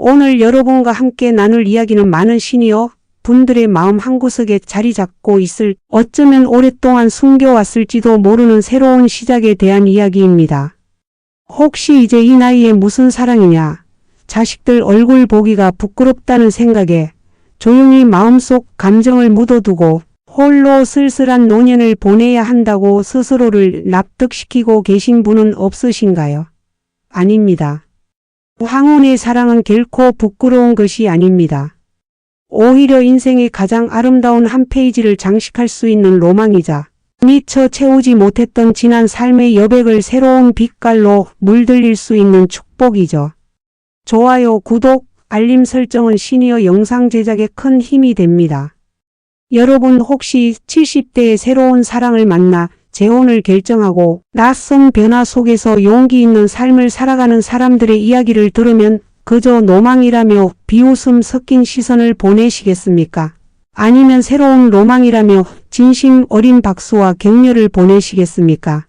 오늘 여러분과 함께 나눌 이야기는 많은 시니어 분들의 마음 한구석에 자리 잡고 있을, 어쩌면 오랫동안 숨겨왔을지도 모르는 새로운 시작에 대한 이야기입니다. 혹시 이제 이 나이에 무슨 사랑이냐, 자식들 얼굴 보기가 부끄럽다는 생각에 조용히 마음속 감정을 묻어두고 홀로 쓸쓸한 노년을 보내야 한다고 스스로를 납득시키고 계신 분은 없으신가요? 아닙니다. 황혼의 사랑은 결코 부끄러운 것이 아닙니다. 오히려 인생의 가장 아름다운 한 페이지를 장식할 수 있는 로망이자 미처 채우지 못했던 지난 삶의 여백을 새로운 빛깔로 물들일 수 있는 축복이죠. 좋아요, 구독, 알림 설정은 시니어 영상 제작에 큰 힘이 됩니다. 여러분 혹시 70대의 새로운 사랑을 만나 재혼을 결정하고 낯선 변화 속에서 용기 있는 삶을 살아가는 사람들의 이야기를 들으면 그저 노망이라며 비웃음 섞인 시선을 보내시겠습니까? 아니면 새로운 로망이라며 진심 어린 박수와 격려를 보내시겠습니까?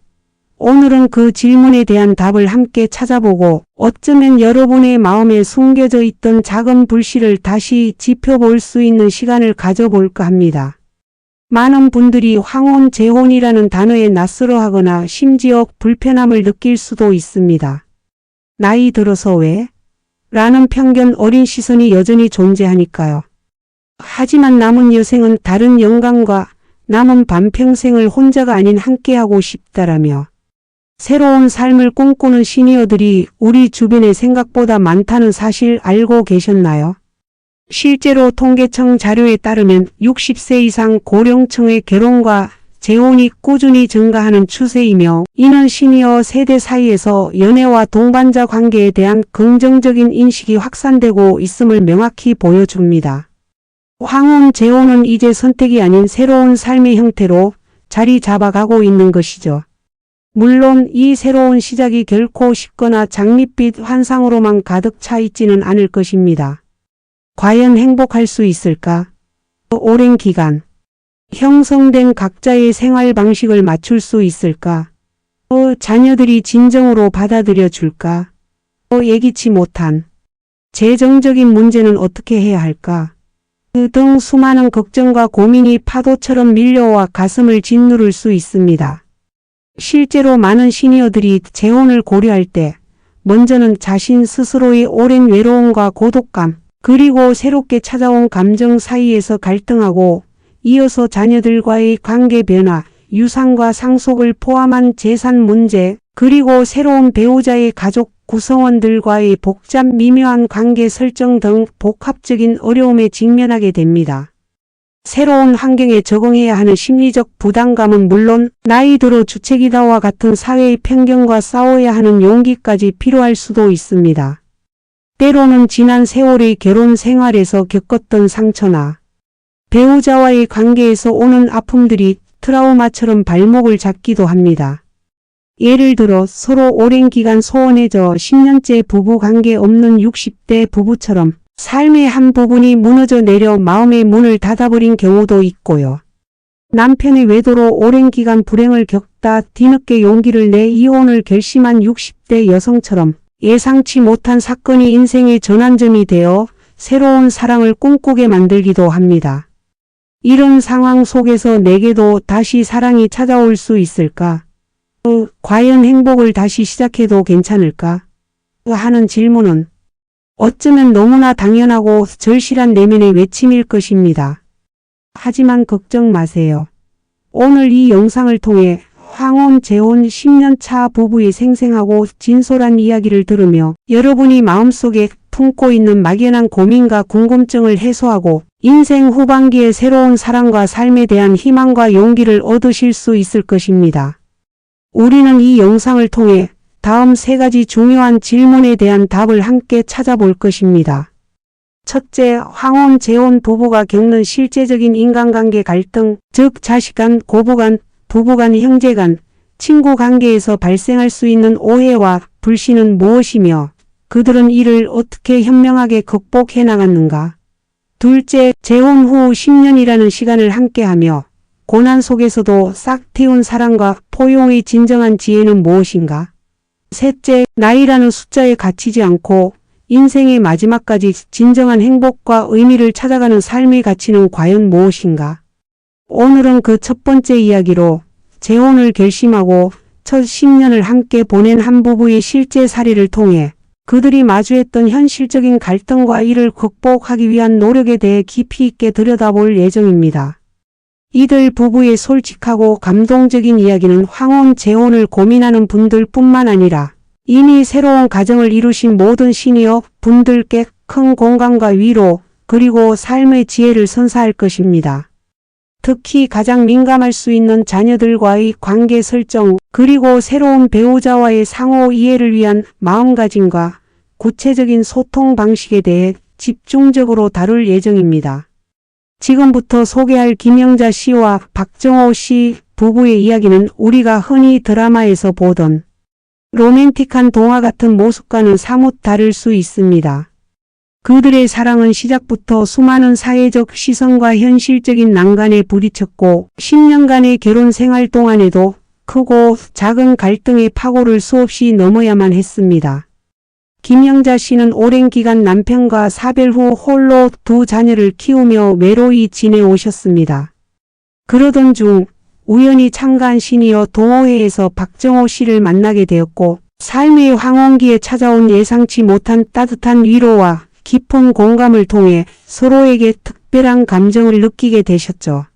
오늘은 그 질문에 대한 답을 함께 찾아보고 어쩌면 여러분의 마음에 숨겨져 있던 작은 불씨를 다시 지펴볼 수 있는 시간을 가져볼까 합니다. 많은 분들이 황혼, 재혼이라는 단어에 낯설어하거나 심지어 불편함을 느낄 수도 있습니다. 나이 들어서 왜? 라는 편견 어린 시선이 여전히 존재하니까요. 하지만 남은 여생은 다른 영광과 남은 반평생을 혼자가 아닌 함께하고 싶다라며 새로운 삶을 꿈꾸는 시니어들이 우리 주변에 생각보다 많다는 사실 알고 계셨나요? 실제로 통계청 자료에 따르면 60세 이상 고령층의 결혼과 재혼이 꾸준히 증가하는 추세이며 이는 시니어 세대 사이에서 연애와 동반자 관계에 대한 긍정적인 인식이 확산되고 있음을 명확히 보여줍니다. 황혼, 재혼은 이제 선택이 아닌 새로운 삶의 형태로 자리 잡아가고 있는 것이죠. 물론 이 새로운 시작이 결코 쉽거나 장밋빛 환상으로만 가득 차 있지는 않을 것입니다. 과연 행복할 수 있을까? 오랜 기간 형성된 각자의 생활 방식을 맞출 수 있을까? 자녀들이 진정으로 받아들여 줄까? 예기치 못한 재정적인 문제는 어떻게 해야 할까? 등 수많은 걱정과 고민이 파도처럼 밀려와 가슴을 짓누를 수 있습니다. 실제로 많은 시니어들이 재혼을 고려할 때 먼저는 자신 스스로의 오랜 외로움과 고독감, 그리고 새롭게 찾아온 감정 사이에서 갈등하고 이어서 자녀들과의 관계 변화, 유산과 상속을 포함한 재산 문제, 그리고 새로운 배우자의 가족 구성원들과의 복잡 미묘한 관계 설정 등 복합적인 어려움에 직면하게 됩니다. 새로운 환경에 적응해야 하는 심리적 부담감은 물론 나이 들어 주책이다와 같은 사회의 편견과 싸워야 하는 용기까지 필요할 수도 있습니다. 때로는 지난 세월의 결혼 생활에서 겪었던 상처나 배우자와의 관계에서 오는 아픔들이 트라우마처럼 발목을 잡기도 합니다. 예를 들어 서로 오랜 기간 소원해져 10년째 부부 관계 없는 60대 부부처럼 삶의 한 부분이 무너져 내려 마음의 문을 닫아버린 경우도 있고요. 남편의 외도로 오랜 기간 불행을 겪다 뒤늦게 용기를 내 이혼을 결심한 60대 여성처럼 예상치 못한 사건이 인생의 전환점이 되어 새로운 사랑을 꿈꾸게 만들기도 합니다. 이런 상황 속에서 내게도 다시 사랑이 찾아올 수 있을까? 과연 행복을 다시 시작해도 괜찮을까? 하는 질문은 어쩌면 너무나 당연하고 절실한 내면의 외침일 것입니다. 하지만 걱정 마세요. 오늘 이 영상을 통해 황혼, 재혼 10년 차 부부의 생생하고 진솔한 이야기를 들으며 여러분이 마음속에 품고 있는 막연한 고민과 궁금증을 해소하고 인생 후반기의 새로운 사랑과 삶에 대한 희망과 용기를 얻으실 수 있을 것입니다. 우리는 이 영상을 통해 다음 3가지 중요한 질문에 대한 답을 함께 찾아볼 것입니다. 첫째, 황혼, 재혼 부부가 겪는 실제적인 인간관계 갈등, 즉 자식 간, 고부 간, 부부 간, 형제 간, 친구 관계에서 발생할 수 있는 오해와 불신은 무엇이며 그들은 이를 어떻게 현명하게 극복해 나갔는가? 둘째, 재혼 후 10년이라는 시간을 함께하며 고난 속에서도 싹 틔운 사랑과 포용의 진정한 지혜는 무엇인가? 셋째, 나이라는 숫자에 갇히지 않고 인생의 마지막까지 진정한 행복과 의미를 찾아가는 삶의 가치는 과연 무엇인가? 오늘은 그 첫 번째 이야기로 재혼을 결심하고 첫 10년을 함께 보낸 한 부부의 실제 사례를 통해 그들이 마주했던 현실적인 갈등과 이를 극복하기 위한 노력에 대해 깊이 있게 들여다볼 예정입니다. 이들 부부의 솔직하고 감동적인 이야기는 황혼 재혼을 고민하는 분들 뿐만 아니라 이미 새로운 가정을 이루신 모든 시니어 분들께 큰 공감과 위로 그리고 삶의 지혜를 선사할 것입니다. 특히 가장 민감할 수 있는 자녀들과의 관계 설정 그리고 새로운 배우자와의 상호 이해를 위한 마음가짐과 구체적인 소통 방식에 대해 집중적으로 다룰 예정입니다. 지금부터 소개할 김영자 씨와 박정호 씨 부부의 이야기는 우리가 흔히 드라마에서 보던 로맨틱한 동화 같은 모습과는 사뭇 다를 수 있습니다. 그들의 사랑은 시작부터 수많은 사회적 시선과 현실적인 난관에 부딪혔고 10년간의 결혼 생활 동안에도 크고 작은 갈등의 파고를 수없이 넘어야만 했습니다. 김영자 씨는 오랜 기간 남편과 사별 후 홀로 두 자녀를 키우며 외로이 지내오셨습니다. 그러던 중 우연히 참가한 시니어 동호회에서 박정호 씨를 만나게 되었고 삶의 황혼기에 찾아온 예상치 못한 따뜻한 위로와 깊은 공감을 통해 서로에게 특별한 감정을 느끼게 되셨죠.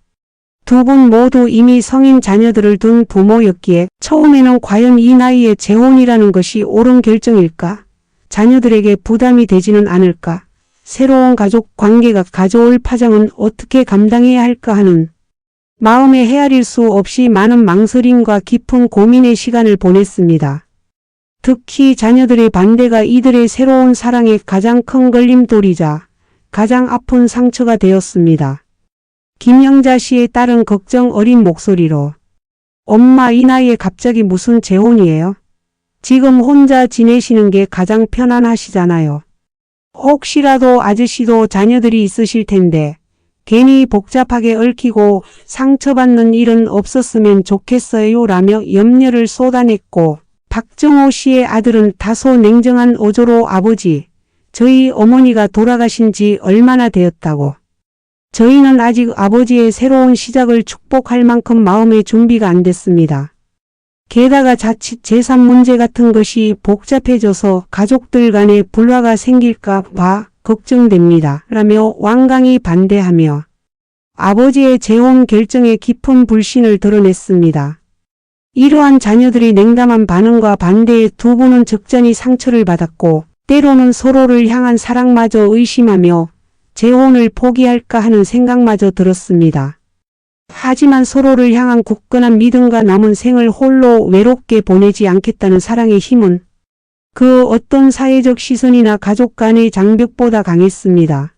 두 분 모두 이미 성인 자녀들을 둔 부모였기에 처음에는 과연 이 나이에 재혼이라는 것이 옳은 결정일까? 자녀들에게 부담이 되지는 않을까? 새로운 가족 관계가 가져올 파장은 어떻게 감당해야 할까 하는 마음에 헤아릴 수 없이 많은 망설임과 깊은 고민의 시간을 보냈습니다. 특히 자녀들의 반대가 이들의 새로운 사랑의 가장 큰 걸림돌이자 가장 아픈 상처가 되었습니다. 김영자 씨의 딸은 걱정 어린 목소리로 엄마 이 나이에 갑자기 무슨 재혼이에요? 지금 혼자 지내시는 게 가장 편안하시잖아요. 혹시라도 아저씨도 자녀들이 있으실 텐데 괜히 복잡하게 얽히고 상처받는 일은 없었으면 좋겠어요 라며 염려를 쏟아냈고 박정호 씨의 아들은 다소 냉정한 어조로 아버지, 저희 어머니가 돌아가신 지 얼마나 되었다고. 저희는 아직 아버지의 새로운 시작을 축복할 만큼 마음의 준비가 안 됐습니다. 게다가 자칫 재산 문제 같은 것이 복잡해져서 가족들 간에 불화가 생길까 봐 걱정됩니다. 라며 완강히 반대하며 아버지의 재혼 결정에 깊은 불신을 드러냈습니다. 이러한 자녀들의 냉담한 반응과 반대에 두 분은 적잖이 상처를 받았고 때로는 서로를 향한 사랑마저 의심하며 재혼을 포기할까 하는 생각마저 들었습니다. 하지만 서로를 향한 굳건한 믿음과 남은 생을 홀로 외롭게 보내지 않겠다는 사랑의 힘은 그 어떤 사회적 시선이나 가족 간의 장벽보다 강했습니다.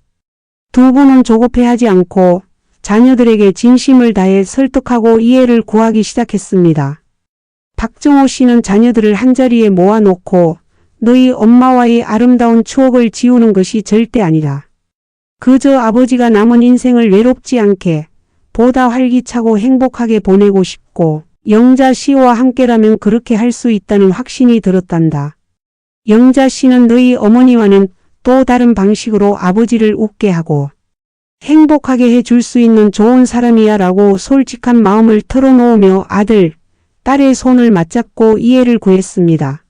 두 분은 조급해하지 않고 자녀들에게 진심을 다해 설득하고 이해를 구하기 시작했습니다. 박정호 씨는 자녀들을 한자리에 모아놓고 너희 엄마와의 아름다운 추억을 지우는 것이 절대 아니라 그저 아버지가 남은 인생을 외롭지 않게 보다 활기차고 행복하게 보내고 싶고 영자 씨와 함께라면 그렇게 할 수 있다는 확신이 들었단다. 영자 씨는 너희 어머니와는 또 다른 방식으로 아버지를 웃게 하고 행복하게 해줄 수 있는 좋은 사람이야 라고 솔직한 마음을 털어놓으며 아들, 딸의 손을 맞잡고 이해를 구했습니다.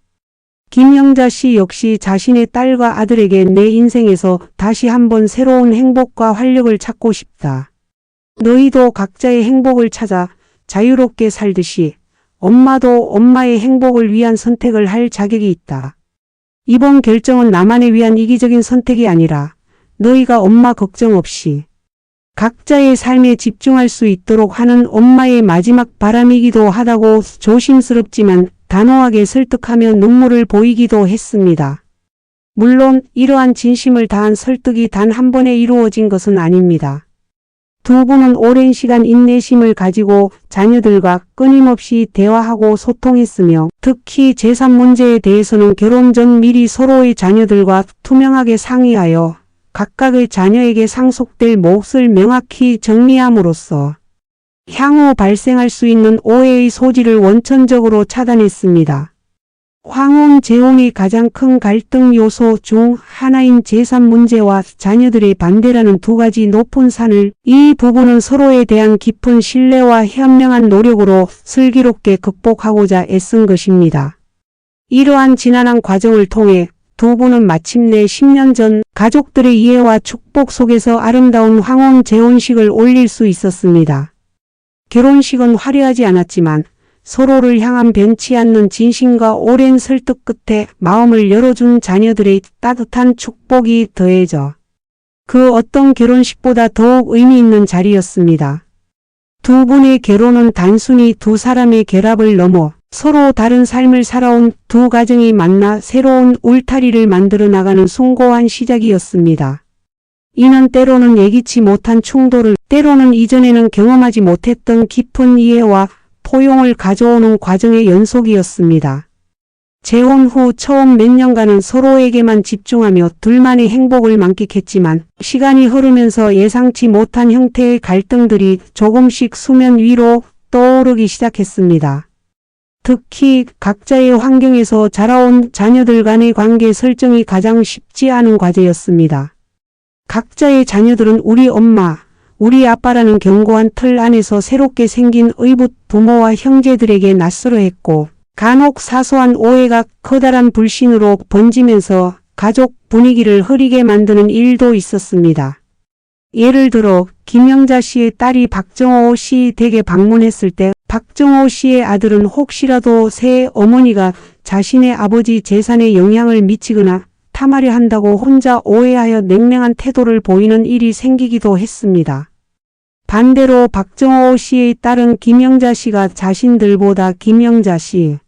김영자 씨 역시 자신의 딸과 아들에게 내 인생에서 다시 한번 새로운 행복과 활력을 찾고 싶다. 너희도 각자의 행복을 찾아 자유롭게 살듯이 엄마도 엄마의 행복을 위한 선택을 할 자격이 있다. 이번 결정은 나만을 위한 이기적인 선택이 아니라 너희가 엄마 걱정 없이 각자의 삶에 집중할 수 있도록 하는 엄마의 마지막 바람이기도 하다고 조심스럽지만 단호하게 설득하며 눈물을 보이기도 했습니다. 물론 이러한 진심을 다한 설득이 단 한 번에 이루어진 것은 아닙니다. 두 분은 오랜 시간 인내심을 가지고 자녀들과 끊임없이 대화하고 소통했으며 특히 재산 문제에 대해서는 결혼 전 미리 서로의 자녀들과 투명하게 상의하여 각각의 자녀에게 상속될 몫을 명확히 정리함으로써 향후 발생할 수 있는 오해의 소지를 원천적으로 차단했습니다. 황혼 재혼의 가장 큰 갈등 요소 중 하나인 재산 문제와 자녀들의 반대라는 두 가지 높은 산을 이 부부는 서로에 대한 깊은 신뢰와 현명한 노력으로 슬기롭게 극복하고자 애쓴 것입니다. 이러한 지난한 과정을 통해 두 분은 마침내 10년 전 가족들의 이해와 축복 속에서 아름다운 황혼 재혼식을 올릴 수 있었습니다. 결혼식은 화려하지 않았지만 서로를 향한 변치 않는 진심과 오랜 설득 끝에 마음을 열어준 자녀들의 따뜻한 축복이 더해져 그 어떤 결혼식보다 더욱 의미 있는 자리였습니다. 두 분의 결혼은 단순히 두 사람의 결합을 넘어 서로 다른 삶을 살아온 두 가정이 만나 새로운 울타리를 만들어 나가는 숭고한 시작이었습니다. 이는 때로는 예기치 못한 충돌을, 때로는 이전에는 경험하지 못했던 깊은 이해와 포용을 가져오는 과정의 연속이었습니다. 재혼 후 처음 몇 년간은 서로에게만 집중하며 둘만의 행복을 만끽했지만 시간이 흐르면서 예상치 못한 형태의 갈등들이 조금씩 수면 위로 떠오르기 시작했습니다. 특히 각자의 환경에서 자라온 자녀들 간의 관계 설정이 가장 쉽지 않은 과제였습니다. 각자의 자녀들은 우리 엄마, 우리 아빠라는 견고한 틀 안에서 새롭게 생긴 의붓 부모와 형제들에게 낯설어했고 간혹 사소한 오해가 커다란 불신으로 번지면서 가족 분위기를 흐리게 만드는 일도 있었습니다. 예를 들어 김영자 씨의 딸이 박정호 씨 댁에 방문했을 때 박정호 씨의 아들은 혹시라도 새 어머니가 자신의 아버지 재산에 영향을 미치거나 탐하려 한다고 혼자 오해하여 냉랭한 태도를 보이는 일이 생기기도 했습니다. 반대로 박정호 씨의 딸은 김영자 씨가 자신들보다 김영자 씨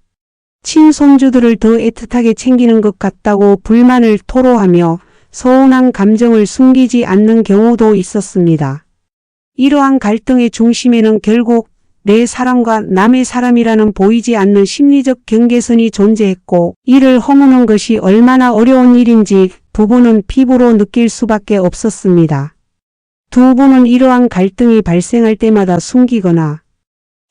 친손주들을 더 애틋하게 챙기는 것 같다고 불만을 토로하며 서운한 감정을 숨기지 않는 경우도 있었습니다. 이러한 갈등의 중심에는 결국 내 사람과 남의 사람이라는 보이지 않는 심리적 경계선이 존재했고 이를 허무는 것이 얼마나 어려운 일인지 부부는 피부로 느낄 수밖에 없었습니다. 두 분은 이러한 갈등이 발생할 때마다 숨기거나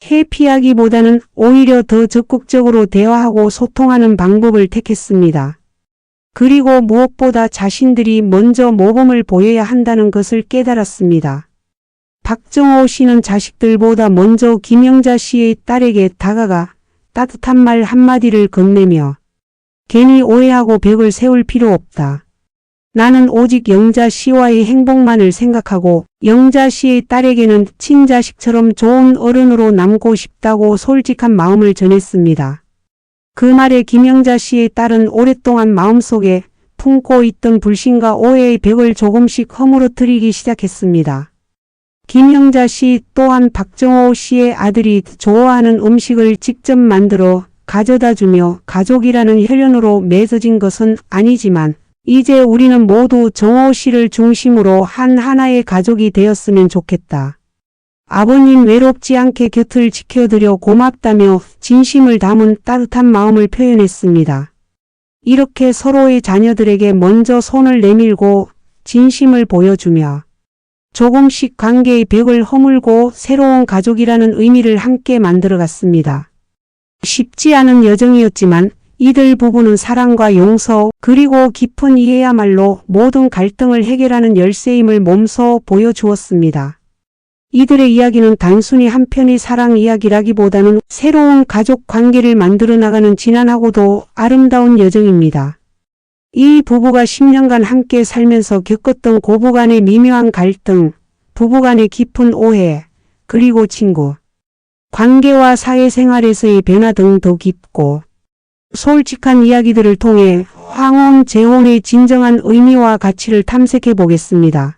회피하기보다는 오히려 더 적극적으로 대화하고 소통하는 방법을 택했습니다. 그리고 무엇보다 자신들이 먼저 모범을 보여야 한다는 것을 깨달았습니다. 박정호 씨는 자식들보다 먼저 김영자 씨의 딸에게 다가가 따뜻한 말 한마디를 건네며 괜히 오해하고 벽을 세울 필요 없다. 나는 오직 영자 씨와의 행복만을 생각하고 영자 씨의 딸에게는 친자식처럼 좋은 어른으로 남고 싶다고 솔직한 마음을 전했습니다. 그 말에 김영자 씨의 딸은 오랫동안 마음속에 품고 있던 불신과 오해의 벽을 조금씩 허물어뜨리기 시작했습니다. 김영자 씨 또한 박정호 씨의 아들이 좋아하는 음식을 직접 만들어 가져다 주며 가족이라는 혈연으로 맺어진 것은 아니지만 이제 우리는 모두 정호 씨를 중심으로 하나의 가족이 되었으면 좋겠다. 아버님 외롭지 않게 곁을 지켜드려 고맙다며 진심을 담은 따뜻한 마음을 표현했습니다. 이렇게 서로의 자녀들에게 먼저 손을 내밀고 진심을 보여주며 조금씩 관계의 벽을 허물고 새로운 가족이라는 의미를 함께 만들어갔습니다. 쉽지 않은 여정이었지만 이들 부부는 사랑과 용서 그리고 깊은 이해야말로 모든 갈등을 해결하는 열쇠임을 몸소 보여주었습니다. 이들의 이야기는 단순히 한편의 사랑 이야기라기보다는 새로운 가족 관계를 만들어 나가는 진한하고도 아름다운 여정입니다. 이 부부가 10년간 함께 살면서 겪었던 고부간의 미묘한 갈등, 부부간의 깊은 오해, 그리고 친구, 관계와 사회생활에서의 변화 등 더 깊고 솔직한 이야기들을 통해 황혼 재혼의 진정한 의미와 가치를 탐색해 보겠습니다.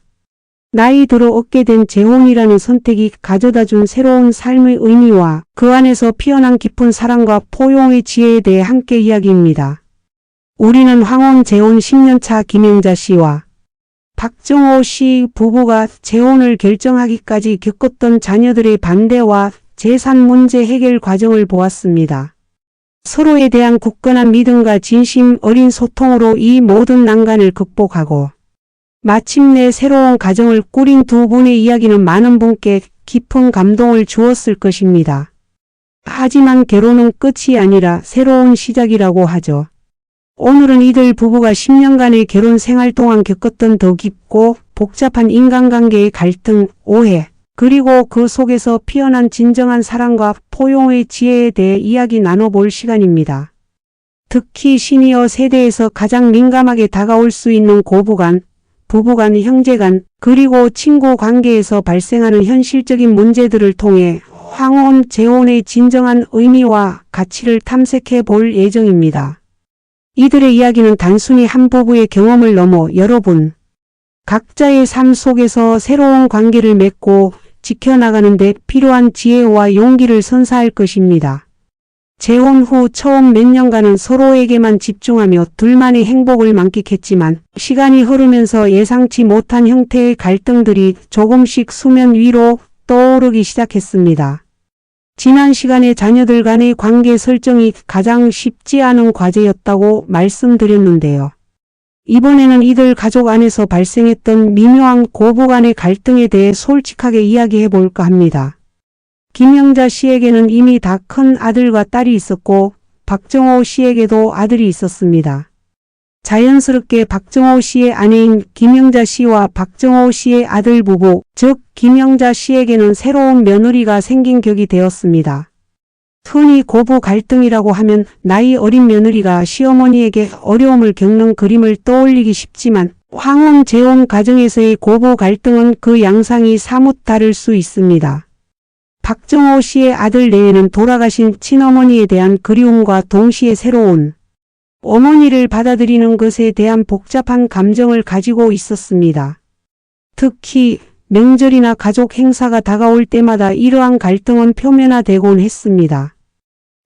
나이 들어 얻게 된 재혼이라는 선택이 가져다준 새로운 삶의 의미와 그 안에서 피어난 깊은 사랑과 포용의 지혜에 대해 함께 이야기입니다. 우리는 황혼 재혼 10년차 김영자 씨와 박정호 씨 부부가 재혼을 결정하기까지 겪었던 자녀들의 반대와 재산 문제 해결 과정을 보았습니다. 서로에 대한 굳건한 믿음과 진심 어린 소통으로 이 모든 난관을 극복하고 마침내 새로운 가정을 꾸린 두 분의 이야기는 많은 분께 깊은 감동을 주었을 것입니다. 하지만 결혼은 끝이 아니라 새로운 시작이라고 하죠. 오늘은 이들 부부가 10년간의 결혼 생활 동안 겪었던 더 깊고 복잡한 인간관계의 갈등, 오해, 그리고 그 속에서 피어난 진정한 사랑과 포용의 지혜에 대해 이야기 나눠볼 시간입니다. 특히 시니어 세대에서 가장 민감하게 다가올 수 있는 고부간, 부부간, 형제간, 그리고 친구 관계에서 발생하는 현실적인 문제들을 통해 황혼, 재혼의 진정한 의미와 가치를 탐색해 볼 예정입니다. 이들의 이야기는 단순히 한 부부의 경험을 넘어 여러분, 각자의 삶 속에서 새로운 관계를 맺고 지켜나가는 데 필요한 지혜와 용기를 선사할 것입니다. 재혼 후 처음 몇 년간은 서로에게만 집중하며 둘만의 행복을 만끽했지만 시간이 흐르면서 예상치 못한 형태의 갈등들이 조금씩 수면 위로 떠오르기 시작했습니다. 지난 시간에 자녀들 간의 관계 설정이 가장 쉽지 않은 과제였다고 말씀드렸는데요. 이번에는 이들 가족 안에서 발생했던 미묘한 고부 간의 갈등에 대해 솔직하게 이야기해 볼까 합니다. 김영자 씨에게는 이미 다 큰 아들과 딸이 있었고 박정호 씨에게도 아들이 있었습니다. 자연스럽게 박정호 씨의 아내인 김영자 씨와 박정호 씨의 아들 부부, 즉 김영자 씨에게는 새로운 며느리가 생긴 격이 되었습니다. 흔히 고부 갈등이라고 하면 나이 어린 며느리가 시어머니에게 어려움을 겪는 그림을 떠올리기 쉽지만 황혼 재혼 가정에서의 고부 갈등은 그 양상이 사뭇 다를 수 있습니다. 박정호 씨의 아들 내에는 돌아가신 친어머니에 대한 그리움과 동시에 새로운 어머니를 받아들이는 것에 대한 복잡한 감정을 가지고 있었습니다. 특히 명절이나 가족 행사가 다가올 때마다 이러한 갈등은 표면화되곤 했습니다.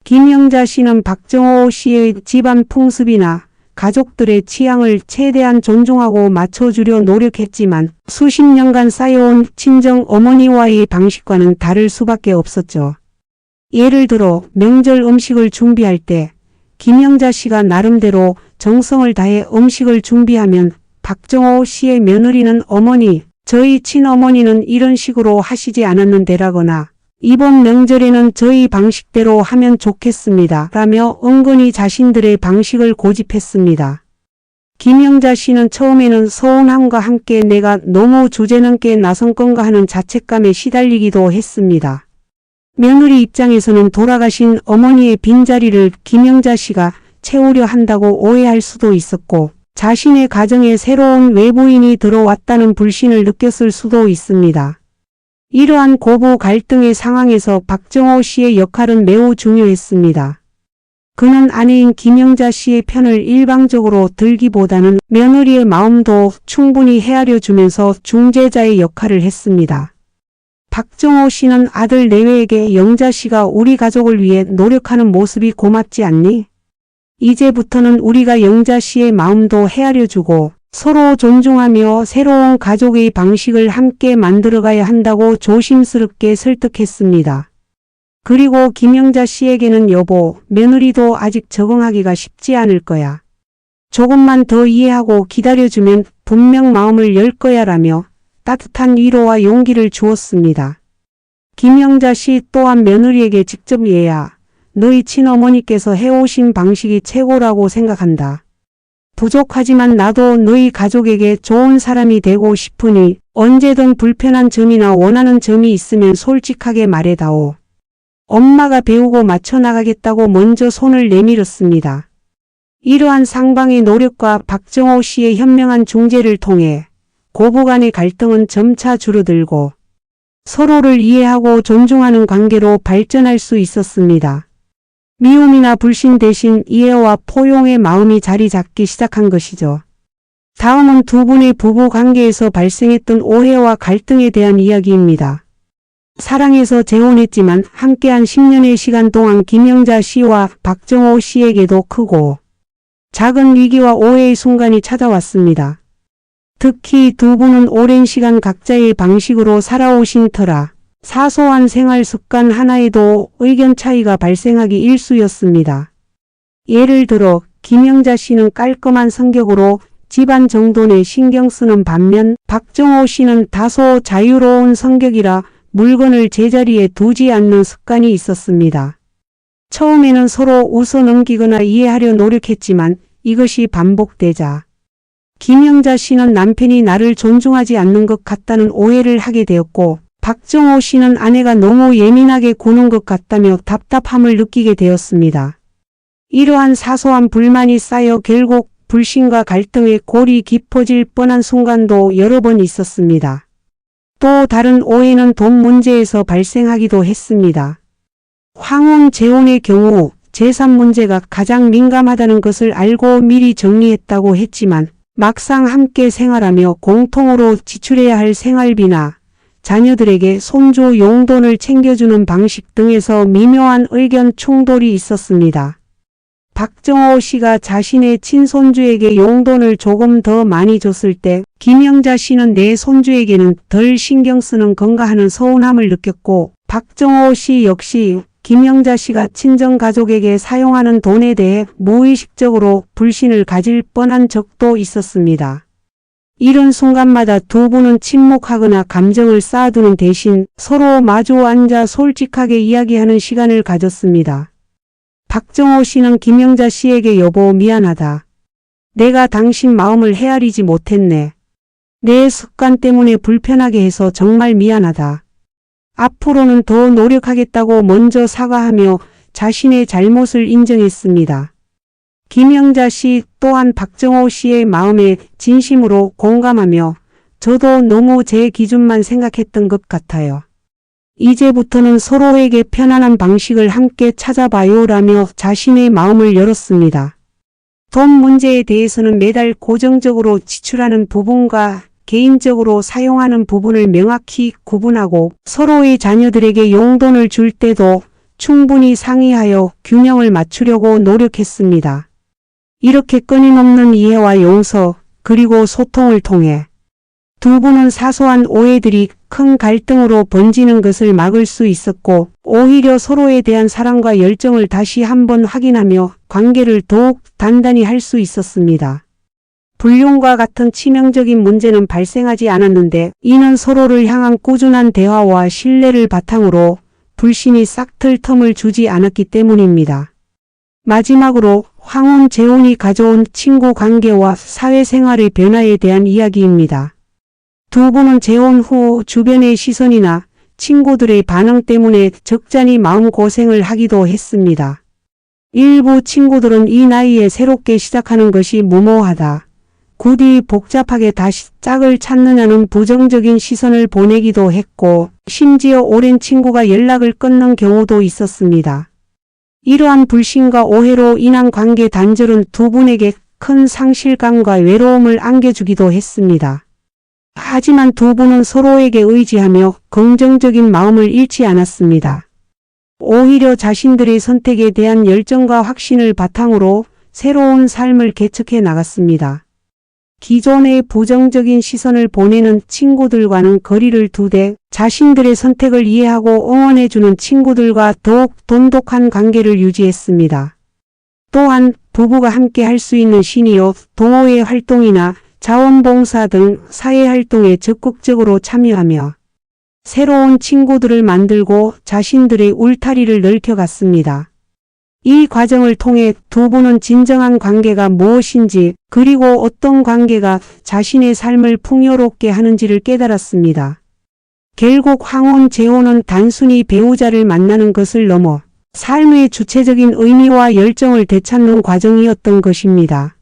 김영자 씨는 박정호 씨의 집안 풍습이나 가족들의 취향을 최대한 존중하고 맞춰주려 노력했지만 수십 년간 쌓여온 친정 어머니와의 방식과는 다를 수밖에 없었죠. 예를 들어 명절 음식을 준비할 때 김영자 씨가 나름대로 정성을 다해 음식을 준비하면 박정호 씨의 며느리는 어머니, 저희 친어머니는 이런 식으로 하시지 않았는데라거나 이번 명절에는 저희 방식대로 하면 좋겠습니다 라며 은근히 자신들의 방식을 고집했습니다. 김영자 씨는 처음에는 서운함과 함께 내가 너무 주제넘게 나선 건가 하는 자책감에 시달리기도 했습니다. 며느리 입장에서는 돌아가신 어머니의 빈자리를 김영자 씨가 채우려 한다고 오해할 수도 있었고 자신의 가정에 새로운 외부인이 들어왔다는 불신을 느꼈을 수도 있습니다. 이러한 고부 갈등의 상황에서 박정호 씨의 역할은 매우 중요했습니다. 그는 아내인 김영자 씨의 편을 일방적으로 들기보다는 며느리의 마음도 충분히 헤아려 주면서 중재자의 역할을 했습니다. 박정호 씨는 아들 내외에게 영자 씨가 우리 가족을 위해 노력하는 모습이 고맙지 않니? 이제부터는 우리가 영자 씨의 마음도 헤아려주고 서로 존중하며 새로운 가족의 방식을 함께 만들어가야 한다고 조심스럽게 설득했습니다. 그리고 김영자 씨에게는 여보, 며느리도 아직 적응하기가 쉽지 않을 거야. 조금만 더 이해하고 기다려주면 분명 마음을 열 거야 라며 따뜻한 위로와 용기를 주었습니다. 김영자 씨 또한 며느리에게 직접 얘야, 너희 친어머니께서 해오신 방식이 최고라고 생각한다. 부족하지만 나도 너희 가족에게 좋은 사람이 되고 싶으니 언제든 불편한 점이나 원하는 점이 있으면 솔직하게 말해다오. 엄마가 배우고 맞춰나가겠다고 먼저 손을 내밀었습니다. 이러한 상방의 노력과 박정호 씨의 현명한 중재를 통해 고부간의 갈등은 점차 줄어들고 서로를 이해하고 존중하는 관계로 발전할 수 있었습니다. 미움이나 불신 대신 이해와 포용의 마음이 자리 잡기 시작한 것이죠. 다음은 두 분의 부부 관계에서 발생했던 오해와 갈등에 대한 이야기입니다. 사랑해서 재혼했지만 함께한 10년의 시간 동안 김영자 씨와 박정호 씨에게도 크고 작은 위기와 오해의 순간이 찾아왔습니다. 특히 두 분은 오랜 시간 각자의 방식으로 살아오신 터라 사소한 생활 습관 하나에도 의견 차이가 발생하기 일쑤였습니다. 예를 들어 김영자 씨는 깔끔한 성격으로 집안 정돈에 신경 쓰는 반면 박정호 씨는 다소 자유로운 성격이라 물건을 제자리에 두지 않는 습관이 있었습니다. 처음에는 서로 웃어 넘기거나 이해하려 노력했지만 이것이 반복되자 김영자 씨는 남편이 나를 존중하지 않는 것 같다는 오해를 하게 되었고, 박정호 씨는 아내가 너무 예민하게 구는 것 같다며 답답함을 느끼게 되었습니다. 이러한 사소한 불만이 쌓여 결국 불신과 갈등의 골이 깊어질 뻔한 순간도 여러 번 있었습니다. 또 다른 오해는 돈 문제에서 발생하기도 했습니다. 황혼 재혼의 경우 재산 문제가 가장 민감하다는 것을 알고 미리 정리했다고 했지만 막상 함께 생활하며 공통으로 지출해야 할 생활비나 자녀들에게 손주 용돈을 챙겨주는 방식 등에서 미묘한 의견 충돌이 있었습니다. 박정호 씨가 자신의 친손주에게 용돈을 조금 더 많이 줬을 때 김영자 씨는 내 손주에게는 덜 신경 쓰는 건가 하는 서운함을 느꼈고, 박정호 씨 역시 김영자 씨가 친정가족에게 사용하는 돈에 대해 무의식적으로 불신을 가질 뻔한 적도 있었습니다. 이런 순간마다 두 분은 침묵하거나 감정을 쌓아두는 대신 서로 마주 앉아 솔직하게 이야기하는 시간을 가졌습니다. 박정호 씨는 김영자 씨에게 여보 미안하다. 내가 당신 마음을 헤아리지 못했네. 내 습관 때문에 불편하게 해서 정말 미안하다. 앞으로는 더 노력하겠다고 먼저 사과하며 자신의 잘못을 인정했습니다. 김영자 씨 또한 박정호 씨의 마음에 진심으로 공감하며 저도 너무 제 기준만 생각했던 것 같아요. 이제부터는 서로에게 편안한 방식을 함께 찾아봐요라며 자신의 마음을 열었습니다. 돈 문제에 대해서는 매달 고정적으로 지출하는 부분과 개인적으로 사용하는 부분을 명확히 구분하고 서로의 자녀들에게 용돈을 줄 때도 충분히 상의하여 균형을 맞추려고 노력했습니다. 이렇게 끊임없는 이해와 용서 그리고 소통을 통해 두 분은 사소한 오해들이 큰 갈등으로 번지는 것을 막을 수 있었고, 오히려 서로에 대한 사랑과 열정을 다시 한번 확인하며 관계를 더욱 단단히 할 수 있었습니다. 불륜과 같은 치명적인 문제는 발생하지 않았는데 이는 서로를 향한 꾸준한 대화와 신뢰를 바탕으로 불신이 싹틀 틈을 주지 않았기 때문입니다. 마지막으로 황혼 재혼이 가져온 친구 관계와 사회생활의 변화에 대한 이야기입니다. 두 분은 재혼 후 주변의 시선이나 친구들의 반응 때문에 적잖이 마음고생을 하기도 했습니다. 일부 친구들은 이 나이에 새롭게 시작하는 것이 무모하다, 굳이 복잡하게 다시 짝을 찾느냐는 부정적인 시선을 보내기도 했고, 심지어 오랜 친구가 연락을 끊는 경우도 있었습니다. 이러한 불신과 오해로 인한 관계 단절은 두 분에게 큰 상실감과 외로움을 안겨주기도 했습니다. 하지만 두 분은 서로에게 의지하며 긍정적인 마음을 잃지 않았습니다. 오히려 자신들의 선택에 대한 열정과 확신을 바탕으로 새로운 삶을 개척해 나갔습니다. 기존의 부정적인 시선을 보내는 친구들과는 거리를 두되 자신들의 선택을 이해하고 응원해주는 친구들과 더욱 돈독한 관계를 유지했습니다. 또한 부부가 함께 할 수 있는 시니어 동호회 활동이나 자원봉사 등 사회활동에 적극적으로 참여하며 새로운 친구들을 만들고 자신들의 울타리를 넓혀갔습니다. 이 과정을 통해 두 분은 진정한 관계가 무엇인지 그리고 어떤 관계가 자신의 삶을 풍요롭게 하는지를 깨달았습니다. 결국 황혼 재혼은 단순히 배우자를 만나는 것을 넘어 삶의 주체적인 의미와 열정을 되찾는 과정이었던 것입니다.